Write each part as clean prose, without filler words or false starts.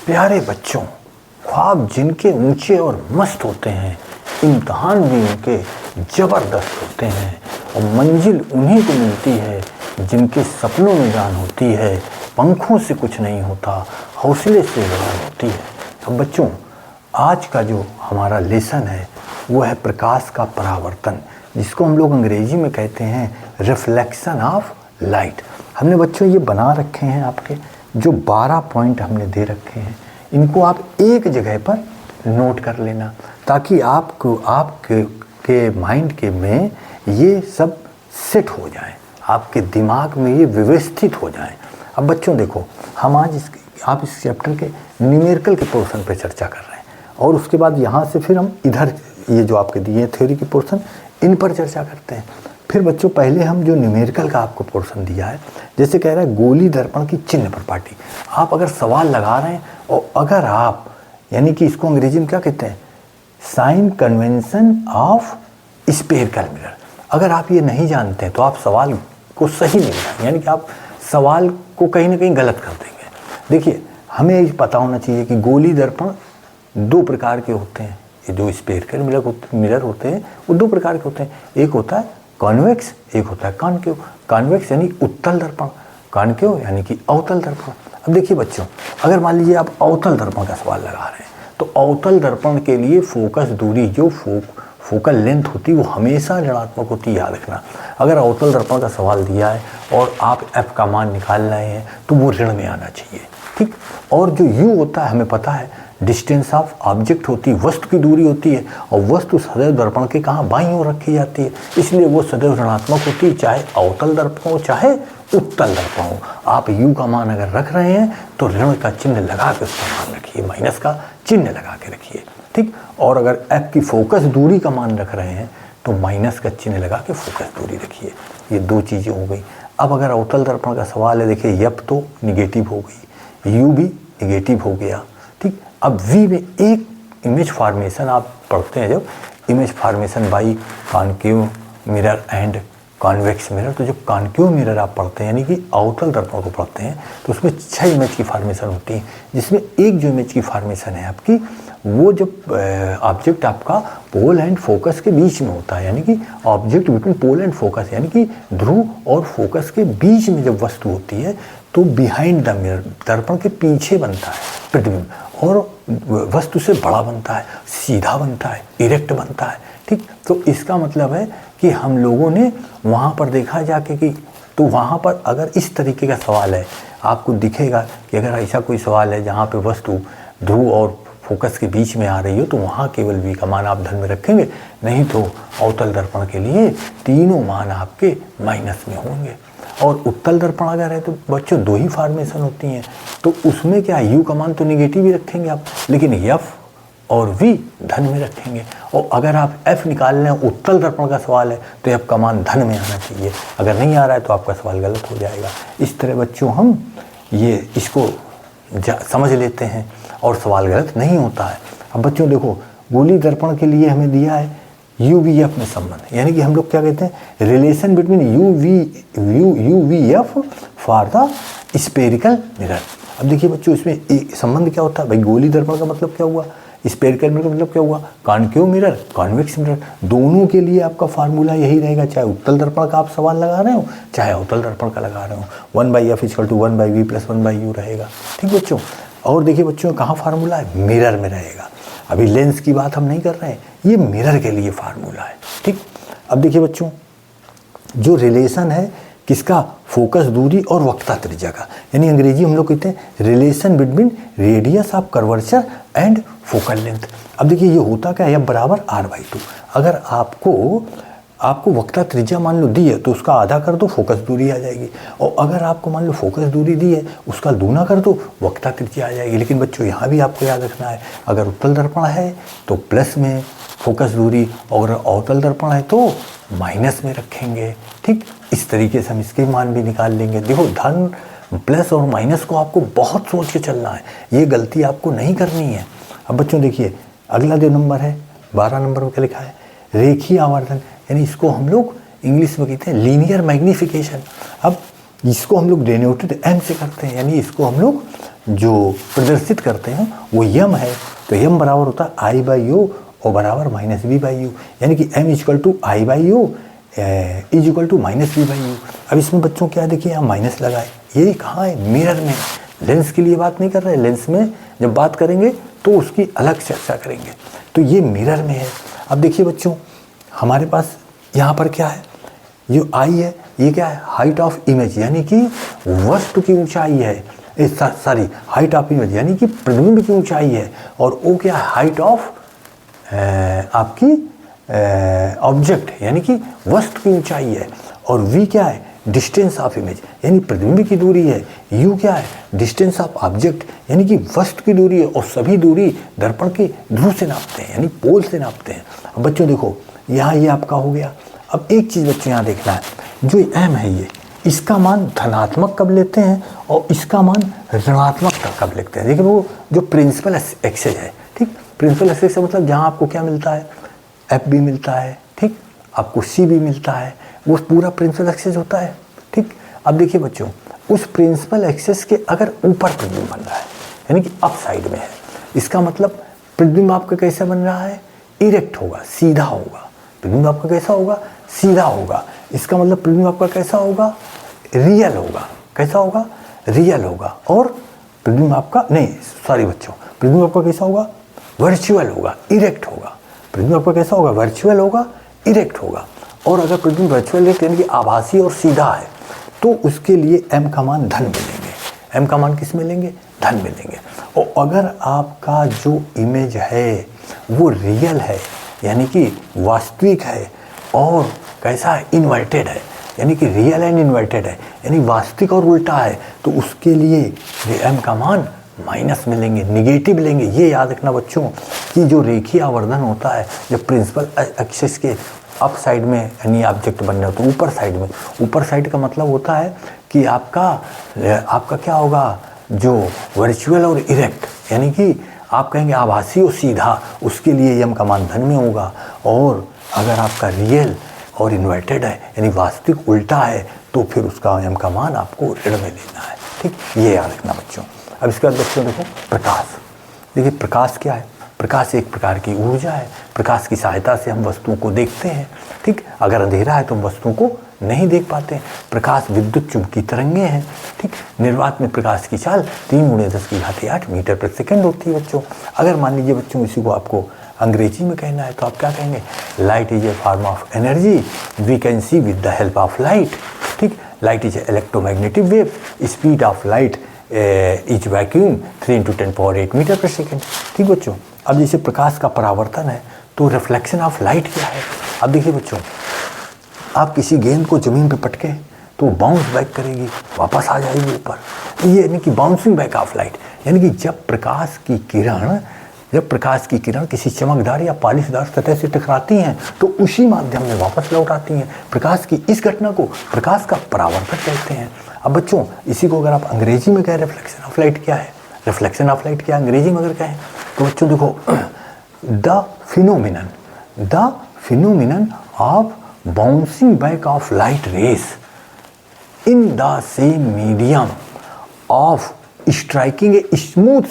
प्यारे बच्चों, ख्वाब जिनके ऊंचे और मस्त होते हैं, इम्तहान भी उनके ज़बरदस्त होते हैं और मंजिल उन्हीं को मिलती है जिनके सपनों में जान होती है। पंखों से कुछ नहीं होता, हौसले से उड़ान होती है। अब बच्चों, आज का जो हमारा लेसन है वो है प्रकाश का परावर्तन, जिसको हम लोग अंग्रेजी में कहते हैं रिफ्लेक्शन ऑफ लाइट। हमने बच्चों ये बना रखे हैं, आपके जो 12 पॉइंट हमने दे रखे हैं, इनको आप एक जगह पर नोट कर लेना ताकि आपके माइंड के में ये सब सेट हो जाए, आपके दिमाग में ये व्यवस्थित हो जाए। अब बच्चों देखो, हम आज आप इस चैप्टर के न्यूमेरिकल के पोर्शन पे चर्चा कर रहे हैं और उसके बाद यहाँ से फिर हम इधर ये जो आपके दिए थ्योरी के पोर्शन, इन पर चर्चा करते हैं। फिर बच्चों, पहले हम जो न्यूमेरिकल का आपको पोर्शन दिया है, जैसे कह रहा है गोली दर्पण की चिन्ह प्रॉपर्टी। आप अगर सवाल लगा रहे हैं और अगर आप, यानी कि इसको अंग्रेजी में क्या कहते हैं, sign convention of spherical mirror, अगर आप ये नहीं जानते हैं तो आप सवाल को सही नहीं बनाएंगे, यानी कि आप सवाल को कहीं ना कहीं गलत कर देंगे। देखिए, हमें ये पता होना चाहिए कि गोली दर्पण 2 प्रकार के होते हैं। ये जो स्फेरिकल मिरर होते हैं वो 2 प्रकार के होते हैं। एक होता है कॉन्वेक्स, एक होता है कॉनकेव। कॉन्वेक्स यानी उत्तल दर्पण, कॉनकेव यानी कि अवतल दर्पण। अब देखिए बच्चों, अगर मान लीजिए आप अवतल दर्पण का सवाल लगा रहे हैं तो अवतल दर्पण के लिए फोकस दूरी, जो फोकल लेंथ होती है वो हमेशा ऋणात्मक होती है, याद रखना। अगर अवतल दर्पण का सवाल दिया है और आप f का मान निकाल रहे हैं तो वो ऋण में आना चाहिए, ठीक। और जो u होता है, हमें पता है डिस्टेंस ऑफ ऑब्जेक्ट होती है, वस्तु की दूरी होती है, और वस्तु सदैव दर्पण के कहाँ, बाईं ओर रखी जाती है, इसलिए वो सदैव ऋणात्मक होती है, चाहे अवतल दर्पण हो चाहे उत्तल दर्पण हो। आप u का मान अगर रख रहे हैं तो ऋण का चिन्ह लगा के उसका मान रखिए, माइनस का चिन्ह लगा के रखिए, ठीक। और अगर f की फोकस दूरी का मान रख रहे हैं तो माइनस का चिन्ह लगा के फोकस दूरी रखिए। ये 2 चीज़ें हो गई। अब अगर अवतल दर्पण का सवाल है, देखिए f तो निगेटिव हो गई, u भी निगेटिव हो गया, ठीक। अब v में एक इमेज फॉर्मेशन आप पढ़ते हैं, जब image formation by concave mirror and convex mirror, तो जो कॉनकेव मिरर आप पढ़ते हैं यानी कि अवतल दर्पण को पढ़ते हैं तो उसमें 6 इमेज की फॉर्मेशन होती है, जिसमें एक जो इमेज की फॉर्मेशन है आपकी, वो जब ऑब्जेक्ट आपका पोल एंड फोकस के बीच में होता है, यानी कि object between pole and focus, यानी कि ध्रुव और फोकस के बीच में जब वस्तु होती है तो बिहाइंड द मिरर, दर्पण के पीछे बनता है प्रतिबिंब, और वस्तु से बड़ा बनता है, सीधा बनता है, इरेक्ट बनता है, ठीक। तो इसका मतलब है कि हम लोगों ने वहाँ पर देखा जाके कि, तो वहाँ पर अगर इस तरीके का सवाल है, आपको दिखेगा कि अगर ऐसा कोई सवाल है जहाँ पे वस्तु ध्रुव और फोकस के बीच में आ रही हो तो वहाँ केवल v का मान आप धन में रखेंगे, नहीं तो अवतल दर्पण के लिए तीनों मान आपके माइनस में होंगे। और उत्तल दर्पण अगर है तो बच्चों 2 ही फॉर्मेशन होती हैं, तो उसमें क्या u का मान तो निगेटिव ही रखेंगे आप, लेकिन f और v धन में रखेंगे। और अगर आप f निकाल रहे हैं, उत्तल दर्पण का सवाल है, तो f का मान धन में आना चाहिए, अगर नहीं आ रहा है तो आपका सवाल गलत हो जाएगा। इस तरह बच्चों हम ये इसको समझ लेते हैं और सवाल गलत नहीं होता है। अब बच्चों देखो, गोली दर्पण के लिए हमें दिया है UVF में संबंध, यानी कि हम लोग क्या कहते हैं, relation between UVF for the spherical mirror. अब देखिए बच्चों, इसमें संबंध क्या होता है भाई, गोली दर्पण का मतलब क्या हुआ, स्फेरिकल मिरर का मतलब क्या हुआ, कॉनकेव मिरर, कॉन्वेक्स मिरर, दोनों के लिए आपका फार्मूला यही रहेगा, चाहे उत्तल दर्पण का आप सवाल लगा रहे हो चाहे अवतल दर्पण का लगा रहे हो। 1/f = 1/v + 1/u रहेगा, ठीक बच्चों। और देखिए बच्चों, कहाँ फार्मूला है, मिरर में रहेगा। अभी लेंस की बात हम नहीं कर रहे हैं, ये मिरर के लिए फार्मूला है, ठीक। अब देखिए बच्चों, जो रिलेशन है किसका, फोकस दूरी और वक्रता त्रिज्या का, यानी अंग्रेजी हम लोग कहते हैं relation between radius of curvature and focal length. अब देखिए ये होता क्या है, बराबर r/2। अगर आपको वक्रता त्रिज्या मान लो दी है तो उसका आधा कर दो, फोकस दूरी आ जाएगी, और अगर आपको मान लो फोकस दूरी दी है उसका दूना कर दो, वक्रता त्रिज्या आ जाएगी। लेकिन बच्चों यहाँ भी आपको याद रखना है, अगर उत्तल दर्पण है तो प्लस में फोकस दूरी, और अवतल दर्पण है तो माइनस में रखेंगे, ठीक। इस तरीके से हम इसके मान भी निकाल लेंगे। देखो, धन प्लस और माइनस को आपको बहुत सोच के चलना है, ये गलती आपको नहीं करनी है। अब बच्चों देखिए, अगला जो नंबर है 12 नंबर में क्या लिखा है, रेखीय आवर्धन, यानी इसको हम लोग इंग्लिश में कहते हैं लीनियर मैग्नीफिकेशन। अब इसको हम लोग डेनोटेड m से करते हैं, यानी इसको हम लोग जो प्रदर्शित करते हैं वो यम है। तो यम बराबर होता है आई बाई यू और बराबर माइनस बी बाई यू, यानी कि m equal to i by u is equal to minus b by u. अब इसमें बच्चों क्या देखिए यहाँ माइनस लगा है, ये कहाँ है, मिरर में। लेंस के लिए बात नहीं कर रहे, लेंस में जब बात करेंगे तो उसकी अलग चर्चा करेंगे। तो ये मिरर में है। अब देखिए बच्चों हमारे पास यहाँ पर क्या है, जो आई है ये क्या है, हाइट ऑफ इमेज, यानी कि वस्तु की ऊंचाई है, सॉरी हाइट ऑफ इमेज यानी कि प्रतिबिंब की ऊंचाई है। और ओ क्या है, हाइट ऑफ आपकी ऑब्जेक्ट यानी कि वस्तु की ऊंचाई है। और वी क्या है, डिस्टेंस ऑफ इमेज यानी प्रतिबिंब की दूरी है। यू क्या है, डिस्टेंस ऑफ ऑब्जेक्ट यानी कि वस्तु की दूरी है। और सभी दूरी दर्पण के ध्रुव से नापते हैं यानी पोल से नापते हैं। अब बच्चों देखो यहाँ ये आपका हो गया। अब एक चीज़ बच्चों यहाँ देखना है, जो एम है ये, इसका मान धनात्मक कब लेते हैं और इसका मान ऋणात्मक कब लिखते हैं। देखिए वो जो प्रिंसिपल एक्सेस है, ठीक, प्रिंसिपल एक्सेस का मतलब जहाँ आपको क्या मिलता है, एफ बी मिलता है, ठीक, आपको सी बी मिलता है, वो पूरा प्रिंसिपल एक्सेस होता है, ठीक। अब देखिए बच्चों उस प्रिंसिपल एक्सेस के अगर ऊपर प्रतिबिंब बन रहा है यानी कि अप साइड में है, इसका मतलब प्रतिबिंब आपका कैसा बन रहा है, इरेक्ट होगा, सीधा होगा। प्रतिबिंब आपका कैसा होगा, सीधा होगा। इसका मतलब प्रतिबिंब आपका कैसा होगा, रियल होगा। कैसा होगा, रियल होगा। और प्रतिबिंब आपका नहीं, सॉरी बच्चों, प्रतिबिंब आपका कैसा होगा, वर्चुअल होगा, इरेक्ट होगा। प्रतिबिंब आपका कैसा होगा, वर्चुअल होगा, इरेक्ट होगा। और अगर प्रतिबिंब वर्चुअल इरेक्ट यानी कि आभासी और सीधा है तो उसके लिए एम का मान धन मिलेंगे। एम का मान किस मिलेंगे, धन मिलेंगे। और अगर आपका जो इमेज है वो रियल है यानी कि वास्तविक है और कैसा है, इन्वर्टेड है यानी कि रियल एंड इन्वर्टेड है यानी वास्तविक और उल्टा है, तो उसके लिए एम का मान माइनस मिलेंगे, निगेटिव लेंगे। ये याद रखना बच्चों कि जो रेखीय आवर्धन होता है जब प्रिंसिपल एक्सिस के अप साइड में यानी ऑब्जेक्ट बन रहे हो तो ऊपर साइड में, ऊपर साइड का मतलब होता है कि आपका क्या होगा, जो वर्चुअल और इरेक्ट यानी कि आप कहेंगे आभासी और सीधा, उसके लिए यम का मान धन में होगा। और अगर आपका रियल और इन्वर्टेड है यानी वास्तविक उल्टा है तो फिर उसका यम का मान आपको ऋण में लेना है, ठीक, ये याद रखना बच्चों। अब इसके बाद बच्चों देखो प्रकाश। देखिए प्रकाश क्या है, प्रकाश एक प्रकार की ऊर्जा है। प्रकाश की सहायता से हम वस्तुओं को देखते हैं, ठीक। अगर अंधेरा है तो हम वस्तुओं को नहीं देख पाते। प्रकाश विद्युत चुंबकीय तरंगे हैं, ठीक। निर्वात में प्रकाश की चाल 3×10⁸ मीटर प्रति सेकंड होती है बच्चों। अगर मान लीजिए बच्चों इसी को आपको अंग्रेजी में कहना है तो आप क्या कहेंगे, light is a form of energy we can see with the help of light, ठीक। Light is a electromagnetic wave, speed of light is vacuum 3×10⁸ metre per second, ठीक बच्चों। अब जैसे प्रकाश का परावर्तन है तो रिफ्लेक्शन ऑफ लाइट क्या है। अब देखिए बच्चों आप किसी गेंद को ज़मीन पे पटके तो बाउंस बैक करेगी, वापस आ जाएगी ऊपर। ये यानी कि बाउंसिंग बैक ऑफ लाइट यानी कि जब प्रकाश की किरण किसी चमकदार या पॉलिशदार सतह से टकराती हैं तो उसी माध्यम में वापस लौट आती हैं। प्रकाश की इस घटना को प्रकाश का परावर्तन कहते हैं। अब बच्चों इसी को अगर आप अंग्रेजी में कहें रिफ्लेक्शन ऑफ लाइट क्या है, रिफ्लेक्शन ऑफ लाइट क्या है अंग्रेजी में अगर कहें तो बच्चों देखो the phenomenon of bouncing back of light rays in the same medium of striking a smooth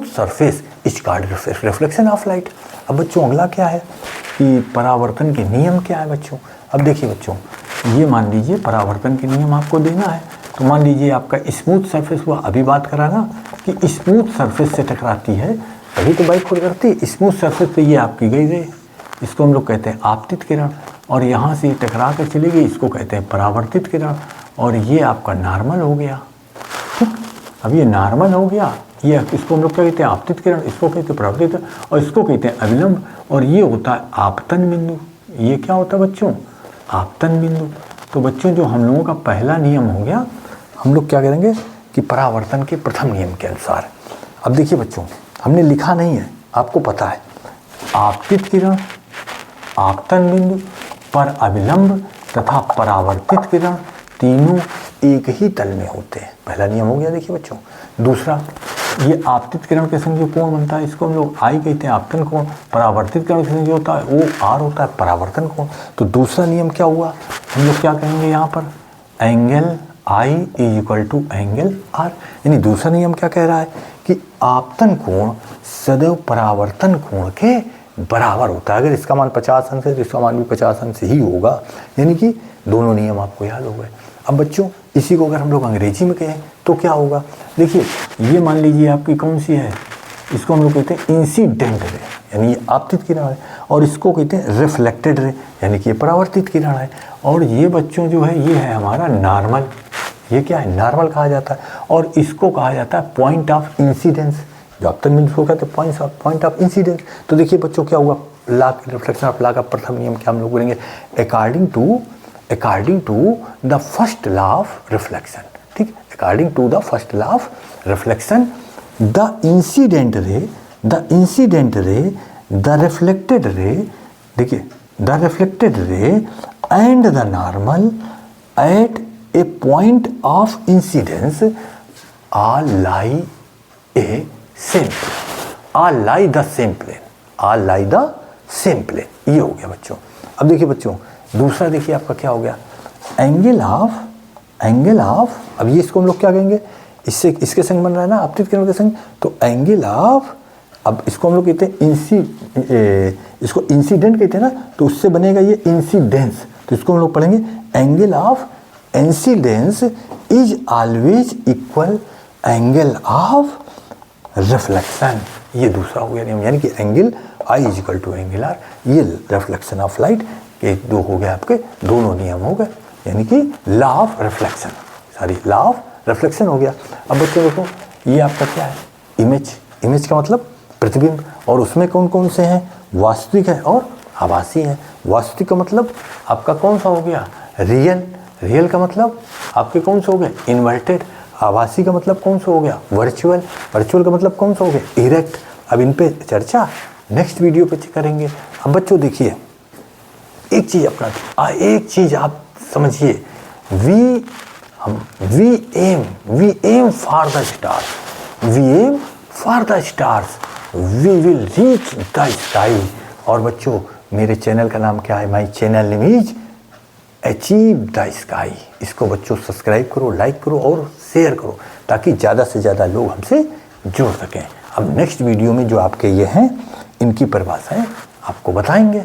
surface is called reflection of light. अब बच्चों अगला क्या है कि परावर्तन के नियम क्या है बच्चों। अब देखिए बच्चों ये मान लीजिए परावर्तन के नियम आपको देना है तो मान लीजिए आपका स्मूथ सरफेस हुआ, अभी बात करा ना कि स्मूथ सरफेस से टकराती है तभी तो बाइक खुद करती है। स्मूथ सरफेस पे ये आपकी गई रे, इसको हम लोग कहते हैं आपतित किरण, और यहाँ से टकरा कर चली गई, इसको कहते हैं परावर्तित किरण। और ये आपका नॉर्मल हो गया, ठीक। अब ये नॉर्मल हो गया, ये इसको हम लोग क्या कहते हैं, आपतित किरण, इसको कहते हैं परावर्तित और इसको कहते हैं अविलंब। और ये होता है आपतन बिंदु। ये क्या होता है बच्चों, आपतन बिंदु। तो बच्चों जो हम लोगों का पहला नियम हो गया, हम लोग क्या करेंगे कि परावर्तन के प्रथम नियम के अनुसार। अब देखिए बच्चों हमने लिखा नहीं है, आपको पता है आपतित किरण, आपतन बिंदु, पर अविलंब तथा परावर्तित किरण तीनों एक ही तल में होते हैं। पहला नियम हो गया देखिए बच्चों। दूसरा, ये आपतित किरण के संग जो कोण बनता है इसको हम लोग आई कहते हैं आपतन कोण। परावर्तित किरण के संग जो होता है वो आर होता है परावर्तन कोण। तो दूसरा नियम क्या हुआ, हम लोग क्या कहेंगे यहाँ पर, angle I is equal to angle R। यानी दूसरा नियम क्या कह रहा है कि आपतन कोण सदैव परावर्तन कोण के बराबर होता है। अगर इसका मान 50 अंश है तो इसका मान भी 50 अंश ही होगा। यानी कि दोनों नियम आपको याद हो गए। अब बच्चों इसी को अगर हम लोग अंग्रेजी में कहें तो क्या होगा, देखिए ये मान लीजिए आपकी कौन सी है, इसको हम लोग कहते हैं इंसिडेंट रे, यानी ये आपतित किरण है, और इसको कहते हैं रिफ्लेक्टेड रे, यानी कि ये परावर्तित किरण है। और ये बच्चों जो है ये है हमारा नॉर्मल, ये क्या है, नॉर्मल कहा जाता है। और इसको कहा जाता है पॉइंट ऑफ इंसिडेंस, जो अब तक में इसको कहते हैं पॉइंट ऑफ इंसिडेंस। तो देखिए बच्चों क्या होगा, लॉ रिफ्लेक्शन ऑफ लॉ का प्रथम नियम क्या हम लोग बोलेंगे, according to the first law of reflection. ठीक, according to the first law of reflection the incident ray, the reflected ray, देखिए the reflected ray and the normal at a point of incidence are lie a same, are lie the same plane, are lie the same plane. ये हो गया बच्चों। अब देखिए बच्चों दूसरा देखिए आपका क्या हो गया, एंगल ऑफ, अब ये इसको हम लोग क्या कहेंगे, इससे इसके संग बन रहा है ना आपतित किरण के संग, तो एंगल ऑफ, अब इसको हम लोग कहते हैं इसको इंसिडेंट कहते हैं ना, तो उससे बनेगा ये इंसिडेंस, तो इसको हम लोग पढ़ेंगे angle of incidence is always equal angle of reflection. ये दूसरा हो गया नियम, यानी कि angle i is equal to angle r, ये रिफ्लेक्शन ऑफ लाइट के दो हो गए आपके, दोनों नियम हो गए, यानी कि law of reflection, law of reflection हो गया। अब बच्चों देखो ये आपका क्या है, इमेज का मतलब प्रतिबिंब, और उसमें कौन कौन से हैं, वास्तविक है और आभासी है। वास्तविक का मतलब आपका कौन सा हो गया, रियल का मतलब आपके कौन सा हो गए, इन्वर्टेड। आभासी का मतलब कौन सा हो गया, वर्चुअल का मतलब कौन सा हो गया, इरेक्ट। अब इन पे चर्चा नेक्स्ट वीडियो पे करेंगे। अब बच्चों देखिए एक चीज आप समझिए, we aim for the stars, we will reach the sky. और बच्चों मेरे चैनल का नाम क्या है, my channel name is achieve the sky. इसको बच्चों सब्सक्राइब करो, लाइक करो और शेयर करो, ताकि ज़्यादा से ज़्यादा लोग हमसे जुड़ सकें। अब नेक्स्ट वीडियो में जो आपके ये हैं इनकी परिभाषाएं आपको बताएंगे।